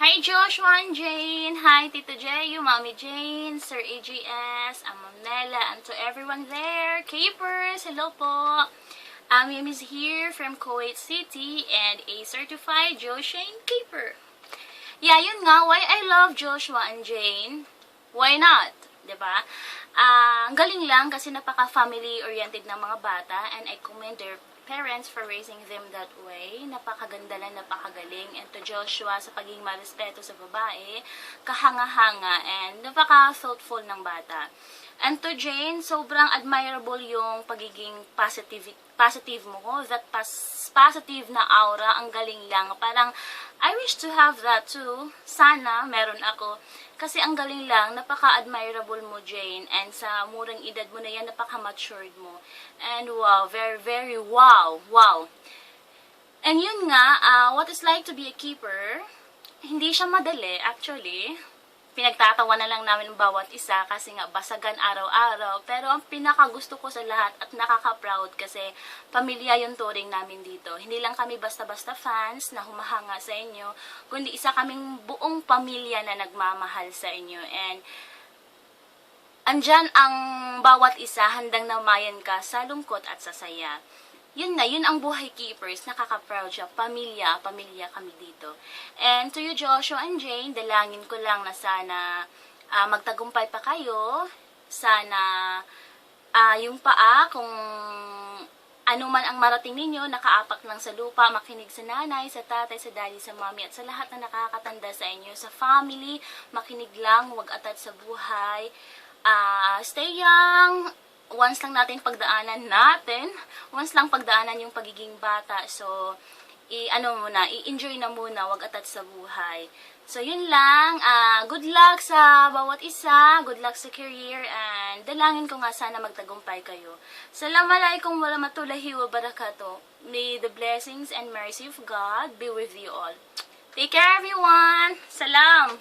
Hi Joshua and Jane! Hi Tito Jeyu, Mommy Jane, Sir AGS, Ma'am Nella, and to everyone there. Capers, hello po! Mim is here from Kuwait City and a certified Joshane Caper. Yeah, yun nga, why I love Joshua and Jane. Why not? Diba? Ang galing lang kasi napaka-family oriented ng mga bata and I commend their parents for raising them that way. Napakaganda lang, napakagaling. And to Joshua sa pagiging marespeto sa babae, kahanga-hanga, and napaka-thoughtful ng bata. And to Jane, sobrang admirable yung pagiging positive mo. That positive na aura, ang galing lang. Parang, I wish to have that too. Sana, meron ako. Kasi ang galing lang, napaka-admirable mo, Jane. And sa murang edad mo na yan, napaka-matured mo. And wow, very, very wow, wow. And yun nga, what it's like to be a keeper, hindi siya madali, actually. Pinagtatawa na lang namin bawat isa kasi nga basagan araw-araw. Pero ang pinakagusto ko sa lahat at nakaka-proud kasi pamilya yung turing namin dito. Hindi lang kami basta-basta fans na humahanga sa inyo, kundi isa kaming buong pamilya na nagmamahal sa inyo. And andyan ang bawat isa handang namayan ka sa lungkot at sa saya. Yun na, yun ang buhay keepers, nakaka-proud siya, pamilya kami dito. And to you Joshua and Jane, dalangin ko lang na sana magtagumpay pa kayo, sana yung paa, kung ano man ang marating ninyo, nakaapak lang sa lupa, makinig sa nanay, sa tatay, sa daddy, sa mommy, at sa lahat na nakakatanda sa inyo, sa family, makinig lang, huwag atat sa buhay, stay young, once lang pagdaanan yung pagiging bata. So, i-enjoy na muna, wag atat sa buhay. So, yun lang. Good luck sa bawat isa. Good luck sa career. And dalangin ko nga sana magtagumpay kayo. Assalamualaikum warahmatullahi wabarakatuh. May the blessings and mercy of God be with you all. Take care everyone. Salam.